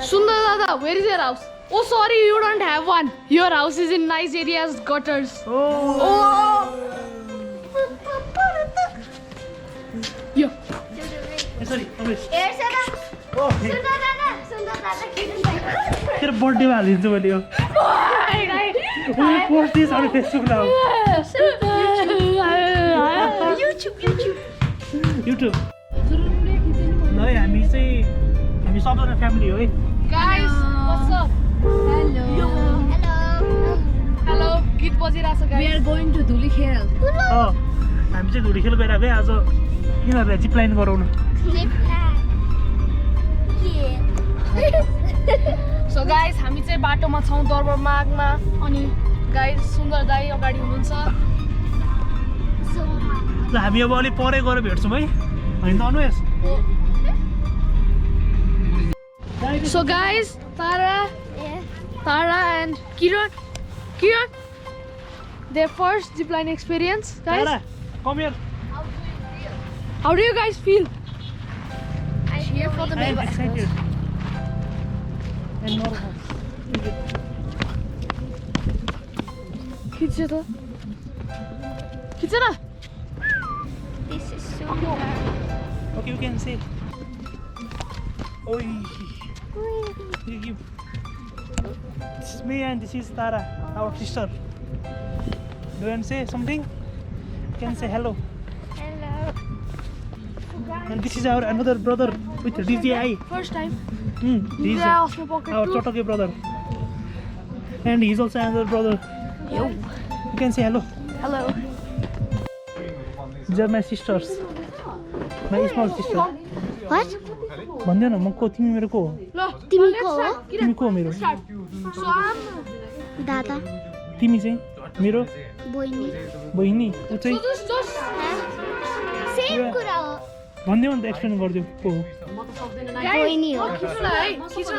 Sundar Dada, where is your house? Oh, sorry, you don't have one. Your house is in nice areas, gutters. Oh. Yeah. Sorry, Amish. Oh, Sundar Dada. तेरो birthday हालिदिन्छु मैले यो post this on Facebook now YouTube ल है हामी सबजना family हो है Guys, what's up? Hello. गीत बजिरहेछ guys. We are going to Dhulikhel. हामी चाहिँ धुलीखेल गइरहेको है आज यिनीहरूलाई जिप लाइन गराउनु So guys, हामी चाहिँ बाटोमा छौं दरबार मागमा अनि गाइस सुन्दर दाइ अगाडि हुनुहुन्छ ल हामी अब अलि परे गएर भेट्छौँ है हैन त अनुस So guys, Tara and Kiran, their first zipline experience, guys. Tara, come here. How do you guys feel? I'm here for the I am excited. And nervous. This This is so hard. Okay, you can say. Oi. This is me and this is Tara, our sister. Do you want to say something? You can say hello. Hello. And this is our another brother with DJI. first time. He is Yeah, our Chotoke brother. And he is also another brother. Yo. You can say hello. Hello. These are my sisters. My small sister. What? भन्दैन म को तिमी मेरो को हो तिमी को हो? तिमी को मेरो So I'm दादा तिमी चाहिँ मेरो बहिनी बहिनी उ so चाहिँ just सेम कुरा हो भन्दियो नि त एक्सप्लेन गरिदियो को हो बहिनी हो खिच्नुलाई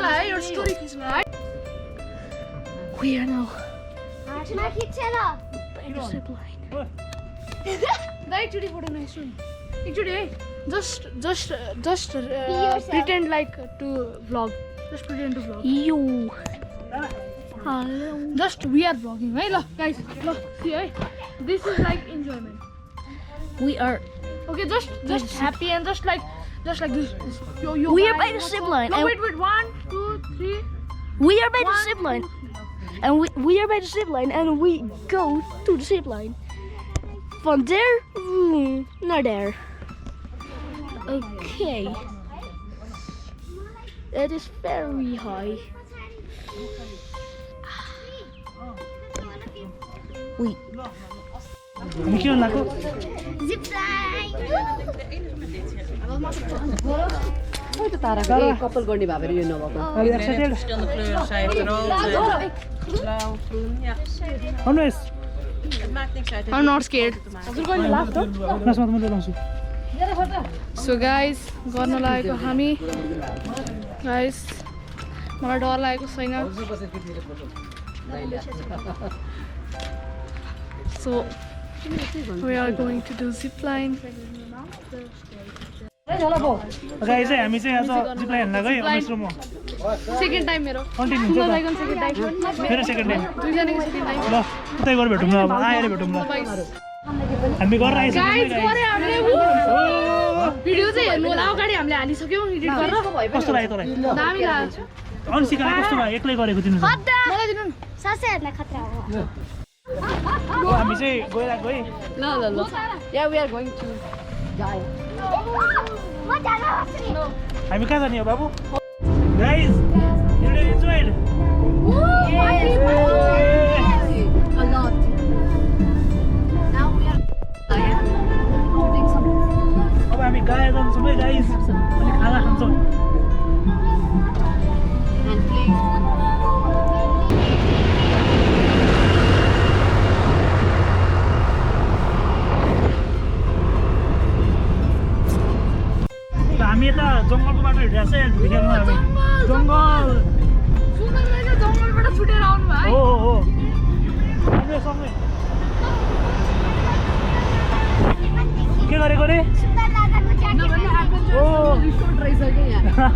है your story खिच्नुलाई we are now हातमा खिचेर zipline दाइ एकचोटि फोटो नहेर्छु नि एकचोटि है just pretend like to vlog just pretend to vlog यो just we are vlogging है ल guys ल see है this is like enjoyment We are just happy and just like this yo We are guys, by the what's zip up? line No, and- wait 1 2 3 we are by the zip line, and we are by the zip line, and we go to the zip line. From there, not there. Okay, it is very high. We हामी के लाग्यो zip line couple गर्ने भए यो नभएको हामी excited Anus I'm not scared लास्टमा त मैले लाउँछु so guys गर्न लागेको हामी guys मलाई डर लागेको छैन so we are going to do zip line guys है हामी चाहिँ आज जिप लाइन हेर्न गयो अनुस र म second time मेरो कन्टिन्यू हुन्छ मलाई second time मेरो सेकेन्ड टाइम दुईजनाको second time ल उतै गएर भेटौँ न अब आएर भेटौँ ल हामी गरेर आइसक्यौँ गाइस गरे हामीले भिडियो चाहिँ हेर्नु होला अगाडि हामीले हालिसक्यौँ एडिट गरेर कस्तो लाग्यो तँलाई दामी लाग्यो अनुसिकालाई कस्तो भयो एक्लै गरेको तिमी चाहिँ मलाई दिनु न सासै हेर्न खतरा हो हामी चाहिँ गइरहेको है No. Yeah, we are going to die. म जान आउँछु नि हामी कहाँ जाने हो बाबु guys you enjoyed A lot. Now we are doing something. अब हामी गाया जान्छौँ है गाइस अनि खाना खान्छौँ And please. हामी यता जङ्गलको बाटो हिँडिरहेको छ धुलिखेलमा हामी जङ्गल सुन्दरले चाहिँ जङ्गलबाट छुटेर आउनु भयो हो सँगै सँगै के गरेको रे सुन्दर दादाको ज्याकेट ओ Resort रहेछ के यहाँ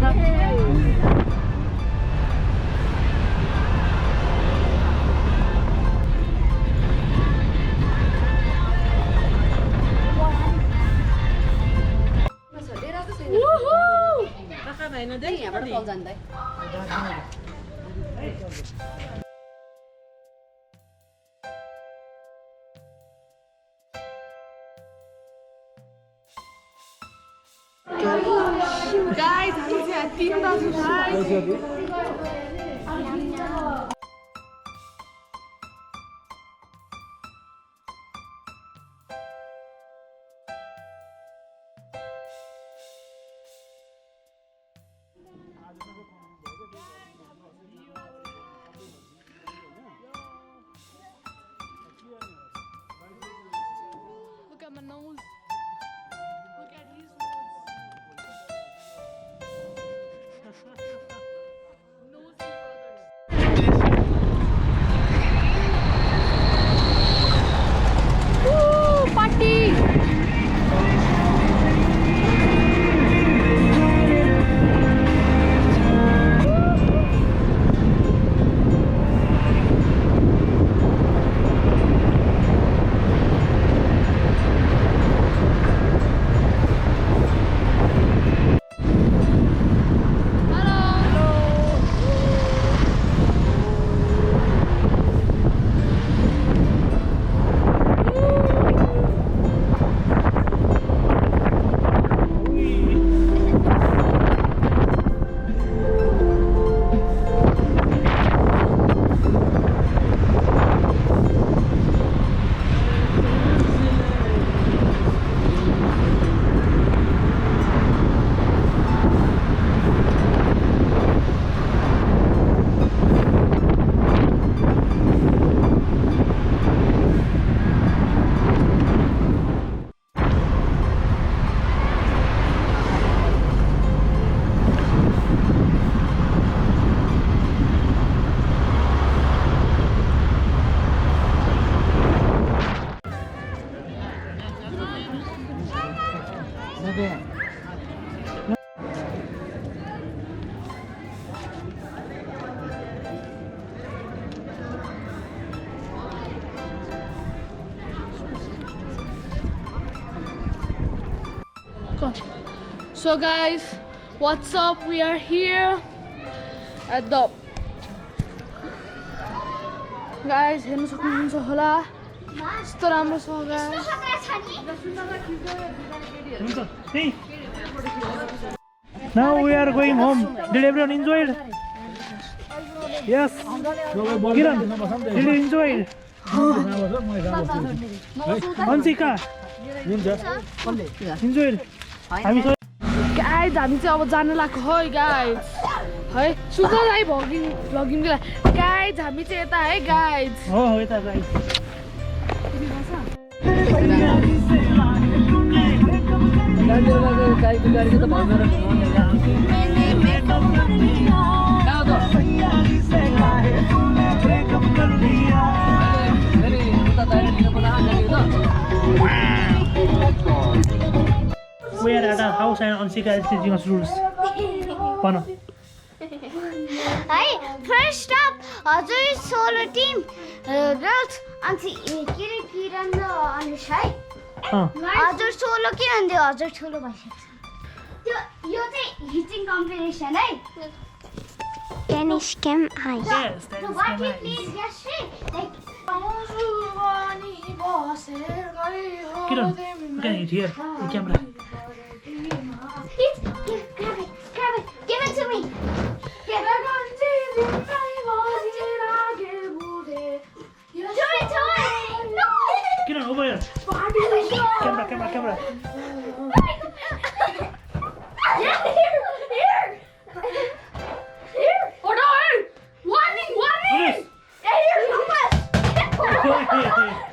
छैन दे यहाँबाट कल जान्दै Guys, हामी चाहिँ 3 दाजु guys. Look at my nose. Look at his nose. Nosy brothers. Woo! Party! So guys, what's up? We are here at the guys, हेर्नु सक्नुहुन्छ होला यस्तो राम्रो छ guys. Now we are going home. Did everyone enjoy it? Yes. Kiran, did you enjoy it? Ansika, enjoy it. Guys, हामी चाहिँ अब जान लाग्यो है guys. है सुगरलाई भ्लगिङ guys, हामी चाहिँ यता है guys. हो यता guys. We are at our house and Ansika is teaching us rules. Pano. Hi, first up, हजुर solo team girls अनि किरण र अनिश है. हजुर सोलो के भन्दै हजुर ठुलो भइसक्छ. यो चाहिँ हिटिङ कम्पिटिसन है. Danish can I? Yes, that So is what we nice. played yesterday, like Kiran, you can eat here. The camera. grab it, give it to me. Give it to me. No. Kiran, over here. Camera.